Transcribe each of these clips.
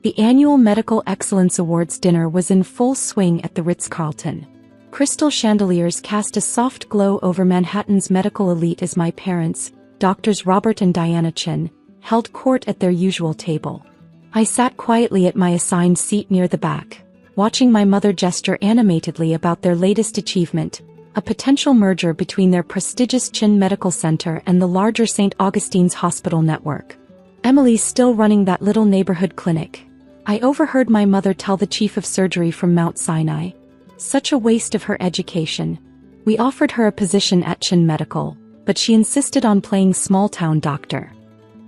The annual Medical Excellence Awards dinner was in full swing at the Ritz-Carlton. Crystal chandeliers cast a soft glow over Manhattan's medical elite as my parents, Doctors Robert and Diana Chin, held court at their usual table. I sat quietly at my assigned seat near the back, watching my mother gesture animatedly about their latest achievement, a potential merger between their prestigious Chin Medical Center and the larger St. Augustine's Hospital network. Emily's still running that little neighborhood clinic. I overheard my mother tell the chief of surgery from Mount Sinai. Such a waste of her education. We offered her a position at Chin Medical, but she insisted on playing small-town doctor.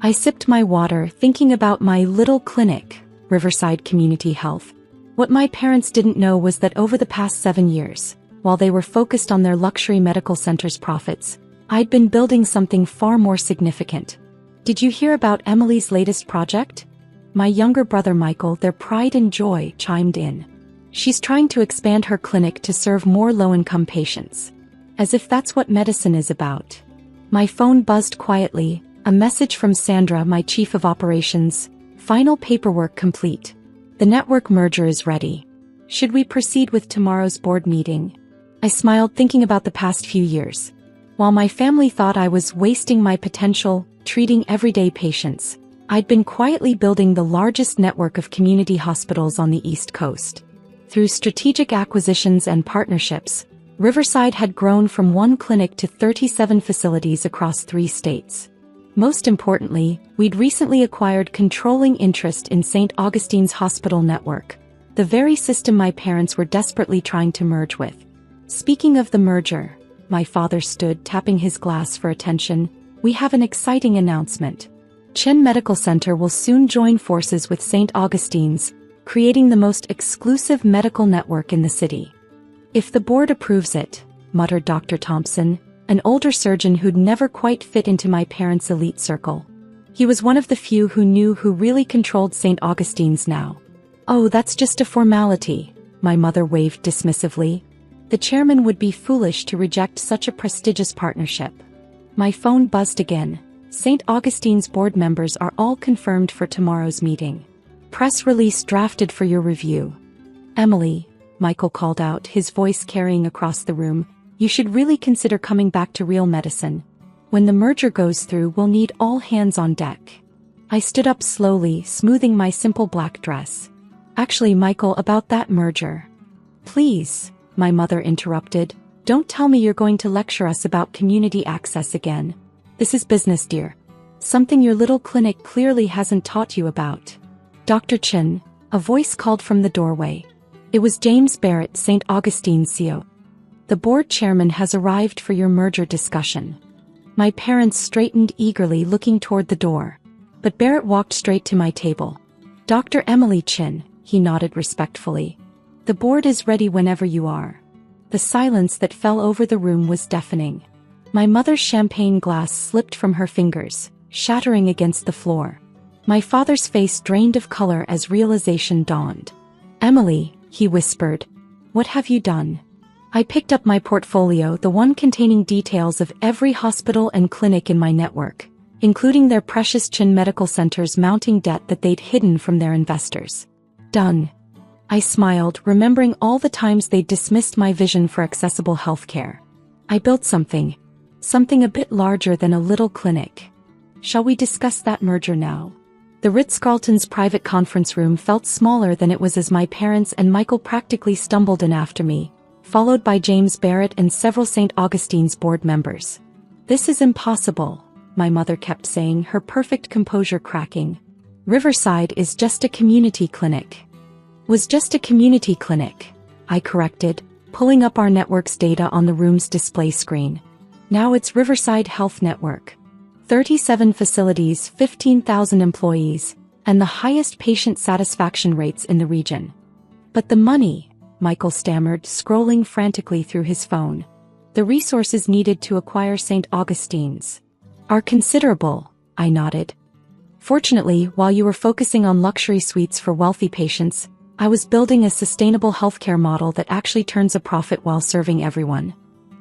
I sipped my water, thinking about my little clinic, Riverside Community Health. What my parents didn't know was that over the past 7 years, while they were focused on their luxury medical center's profits, I'd been building something far more significant. Did you hear about Emily's latest project? My younger brother Michael, their pride and joy, chimed in. She's trying to expand her clinic to serve more low-income patients. As if that's what medicine is about. My phone buzzed quietly, a message from Sandra, my chief of operations. Final paperwork complete. The network merger is ready. Should we proceed with tomorrow's board meeting? I smiled, thinking about the past few years. While my family thought I was wasting my potential, treating everyday patients, I'd been quietly building the largest network of community hospitals on the East Coast. Through strategic acquisitions and partnerships, Riverside had grown from 1 clinic to 37 facilities across 3 states. Most importantly, we'd recently acquired controlling interest in St. Augustine's Hospital network, the very system my parents were desperately trying to merge with. Speaking of the merger, my father stood, tapping his glass for attention. We have an exciting announcement. Chin Medical Center will soon join forces with St. Augustine's, creating the most exclusive medical network in the city. If the board approves it, muttered Dr. Thompson, an older surgeon who'd never quite fit into my parents' elite circle. He was one of the few who knew who really controlled St. Augustine's now. Oh, that's just a formality, my mother waved dismissively. The chairman would be foolish to reject such a prestigious partnership. My phone buzzed again. St. Augustine's board members are all confirmed for tomorrow's meeting. Press release drafted for your review. Emily, Michael called out, his voice carrying across the room, you should really consider coming back to real medicine. When the merger goes through, we'll need all hands on deck. I stood up slowly, smoothing my simple black dress. Actually, Michael, about that merger. Please, my mother interrupted, don't tell me you're going to lecture us about community access again. This is business, dear. Something your little clinic clearly hasn't taught you about. Dr. Chin, a voice called from the doorway. It was James Barrett, St. Augustine's CEO. The board chairman has arrived for your merger discussion. My parents straightened eagerly, looking toward the door. But Barrett walked straight to my table. Dr. Emily Chin, he nodded respectfully. The board is ready whenever you are. The silence that fell over the room was deafening. My mother's champagne glass slipped from her fingers, shattering against the floor. My father's face drained of color as realization dawned. Emily, he whispered. What have you done? I picked up my portfolio, the one containing details of every hospital and clinic in my network, including their precious Chin Medical Center's mounting debt that they'd hidden from their investors. Done. I smiled, remembering all the times they'd dismissed my vision for accessible healthcare. I built something a bit larger than a little clinic. Shall we discuss that merger now? The Ritz-Carlton's private conference room felt smaller than it was as my parents and Michael practically stumbled in after me, followed by James Barrett and several St. Augustine's board members. This is impossible, my mother kept saying, her perfect composure cracking. Riverside is just a community clinic. Was just a community clinic, I corrected, pulling up our network's data on the room's display screen. Now it's Riverside Health Network. 37 facilities, 15,000 employees, and the highest patient satisfaction rates in the region. But the money, Michael stammered, scrolling frantically through his phone. The resources needed to acquire St. Augustine's are considerable, I nodded. Fortunately, while you were focusing on luxury suites for wealthy patients, I was building a sustainable healthcare model that actually turns a profit while serving everyone.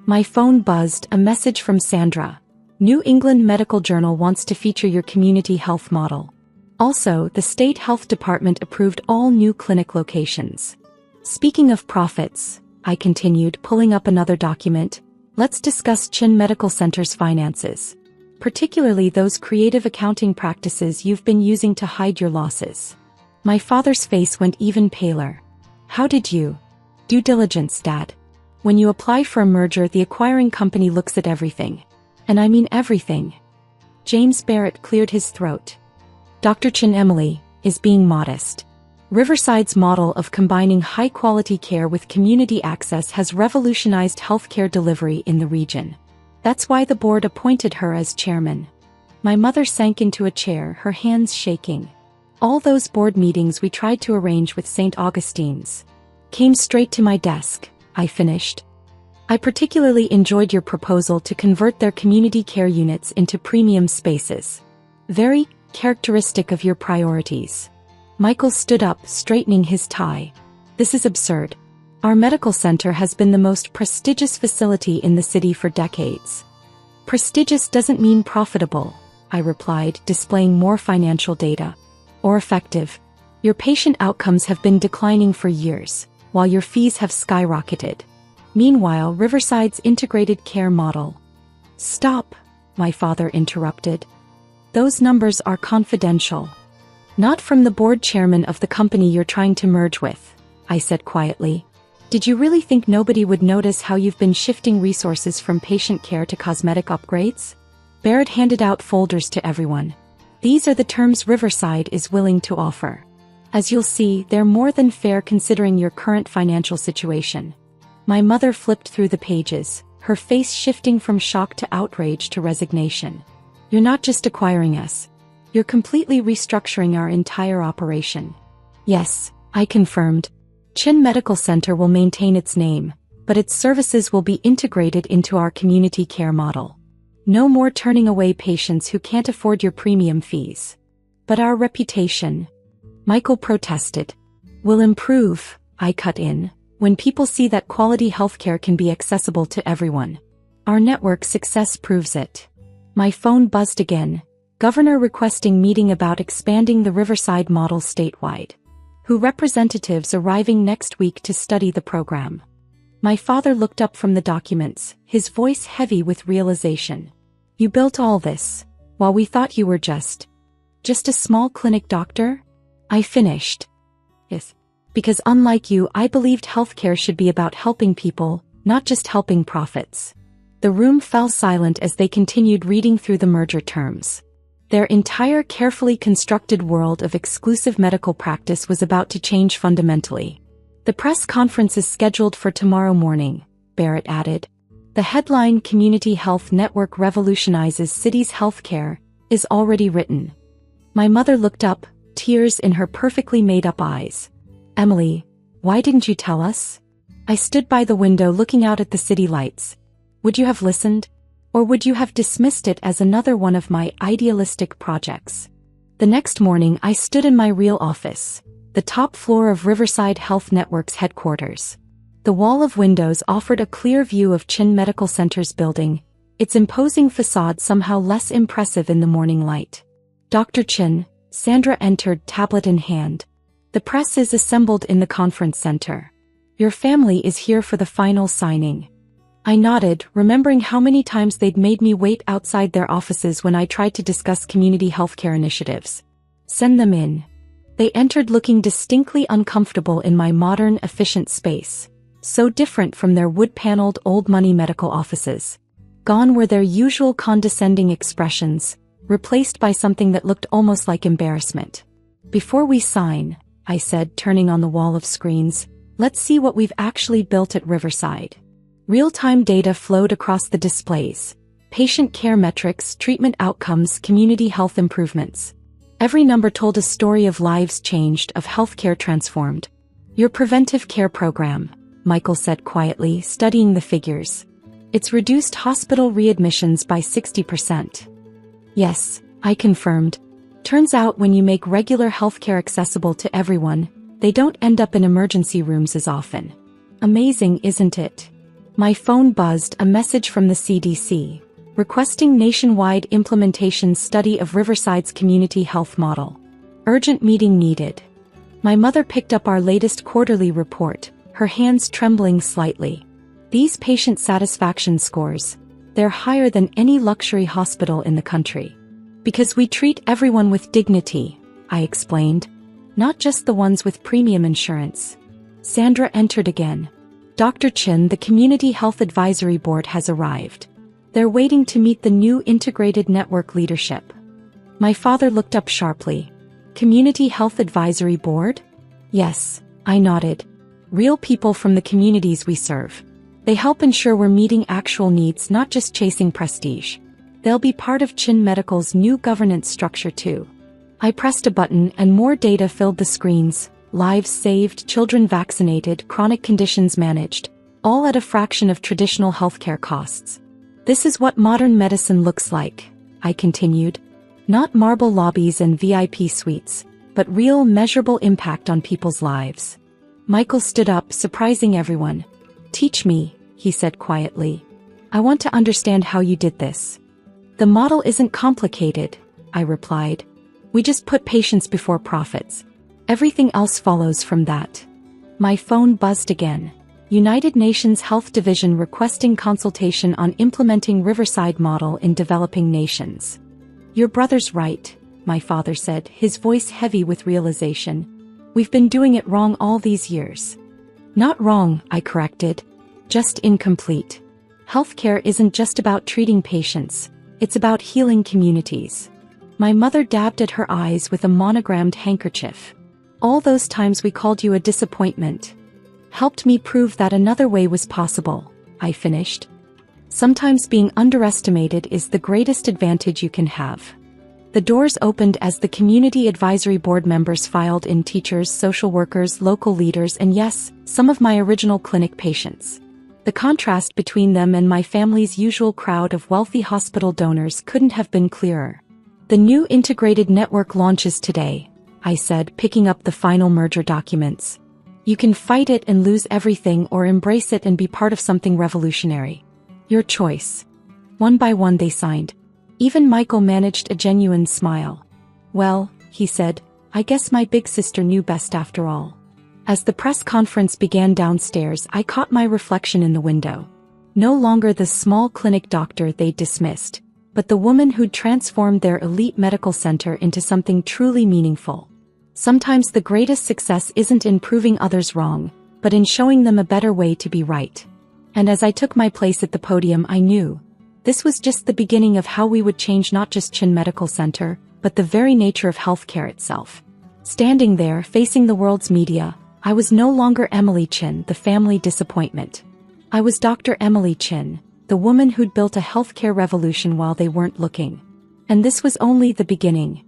My phone buzzed, a message from Sandra. New England Medical Journal wants to feature your community health model. Also, the state health department approved all new clinic locations. Speaking of profits, I continued, pulling up another document, let's discuss Chin Medical Center's finances. Particularly those creative accounting practices you've been using to hide your losses. My father's face went even paler. How did you? Due diligence, Dad. When you apply for a merger, the acquiring company looks at everything. And I mean everything. James Barrett cleared his throat. Dr. Chin, Emily, is being modest. Riverside's model of combining high-quality care with community access has revolutionized healthcare delivery in the region. That's why the board appointed her as chairman. My mother sank into a chair, her hands shaking. All those board meetings we tried to arrange with St. Augustine's came straight to my desk, I finished. I particularly enjoyed your proposal to convert their community care units into premium spaces. Very characteristic of your priorities. Michael stood up, straightening his tie. This is absurd. Our medical center has been the most prestigious facility in the city for decades. Prestigious doesn't mean profitable, I replied, displaying more financial data. Or effective. Your patient outcomes have been declining for years, while your fees have skyrocketed. Meanwhile, Riverside's integrated care model. Stop, my father interrupted. Those numbers are confidential. Not from the board chairman of the company you're trying to merge with, I said quietly. Did you really think nobody would notice how you've been shifting resources from patient care to cosmetic upgrades? Barrett handed out folders to everyone. These are the terms Riverside is willing to offer. As you'll see, they're more than fair considering your current financial situation. My mother flipped through the pages, her face shifting from shock to outrage to resignation. You're not just acquiring us. You're completely restructuring our entire operation. Yes, I confirmed. Chin Medical Center will maintain its name, but its services will be integrated into our community care model. No more turning away patients who can't afford your premium fees. But our reputation, Michael protested, will improve, I cut in, when people see that quality healthcare can be accessible to everyone. Our network success proves it. My phone buzzed again, governor requesting meeting about expanding the Riverside model statewide. Who representatives arriving next week to study the program. My father looked up from the documents, his voice heavy with realization. You built all this, while we thought you were just a small clinic doctor? I finished. Yes. Because unlike you, I believed healthcare should be about helping people, not just helping profits. The room fell silent as they continued reading through the merger terms. Their entire carefully constructed world of exclusive medical practice was about to change fundamentally. The press conference is scheduled for tomorrow morning, Barrett added. The headline Community Health Network Revolutionizes Cities Healthcare is already written. My mother looked up, tears in her perfectly made-up eyes. Emily, why didn't you tell us? I stood by the window looking out at the city lights. Would you have listened? Or would you have dismissed it as another one of my idealistic projects? The next morning I stood in my real office, the top floor of Riverside Health Network's headquarters. The wall of windows offered a clear view of Chin Medical Center's building, its imposing facade somehow less impressive in the morning light. Dr. Chin, Sandra entered, tablet in hand. The press is assembled in the conference center. Your family is here for the final signing. I nodded, remembering how many times they'd made me wait outside their offices when I tried to discuss community healthcare initiatives. Send them in. They entered looking distinctly uncomfortable in my modern, efficient space, so different from their wood-paneled old-money medical offices. Gone were their usual condescending expressions, replaced by something that looked almost like embarrassment. Before we sign, I said, turning on the wall of screens, let's see what we've actually built at Riverside. Real-time data flowed across the displays. Patient care metrics, treatment outcomes, community health improvements. Every number told a story of lives changed, of healthcare transformed. Your preventive care program, Michael said quietly, studying the figures. It's reduced hospital readmissions by 60%. Yes, I confirmed. Turns out when you make regular healthcare accessible to everyone, they don't end up in emergency rooms as often. Amazing, isn't it? My phone buzzed, a message from the CDC, requesting nationwide implementation study of Riverside's community health model. Urgent meeting needed. My mother picked up our latest quarterly report, her hands trembling slightly. These patient satisfaction scores, they're higher than any luxury hospital in the country. Because we treat everyone with dignity, I explained. Not just the ones with premium insurance. Sandra entered again. Dr. Chin, the Community Health Advisory Board has arrived. They're waiting to meet the new integrated network leadership. My father looked up sharply. Community Health Advisory Board? Yes, I nodded. Real people from the communities we serve. They help ensure we're meeting actual needs, not just chasing prestige. They'll be part of Chin Medical's new governance structure too. I pressed a button and more data filled the screens. Lives saved, children vaccinated, chronic conditions managed, all at a fraction of traditional healthcare costs. This is what modern medicine looks like, I continued. Not marble lobbies and VIP suites, but real measurable impact on people's lives. Michael stood up, surprising everyone. Teach me, he said quietly. I want to understand how you did this. The model isn't complicated, I replied. We just put patients before profits. Everything else follows from that. My phone buzzed again. United Nations Health Division requesting consultation on implementing Riverside model in developing nations. Your brother's right, my father said, his voice heavy with realization. We've been doing it wrong all these years. Not wrong, I corrected. Just incomplete. Healthcare isn't just about treating patients, it's about healing communities. My mother dabbed at her eyes with a monogrammed handkerchief. All those times we called you a disappointment. Helped me prove that another way was possible, I finished. Sometimes being underestimated is the greatest advantage you can have. The doors opened as the Community Advisory Board members filed in, teachers, social workers, local leaders, and yes, some of my original clinic patients. The contrast between them and my family's usual crowd of wealthy hospital donors couldn't have been clearer. The new integrated network launches today, I said, picking up the final merger documents. You can fight it and lose everything, or embrace it and be part of something revolutionary. Your choice. One by one they signed. Even Michael managed a genuine smile. Well, he said, I guess my big sister knew best after all. As the press conference began downstairs, I caught my reflection in the window. No longer the small clinic doctor they'd dismissed, but the woman who'd transformed their elite medical center into something truly meaningful. Sometimes the greatest success isn't in proving others wrong, but in showing them a better way to be right. And as I took my place at the podium, I knew this was just the beginning of how we would change not just Chin Medical Center, but the very nature of healthcare itself. Standing there, facing the world's media, I was no longer Emily Chin, the family disappointment. I was Dr. Emily Chin, the woman who'd built a healthcare revolution while they weren't looking. And this was only the beginning.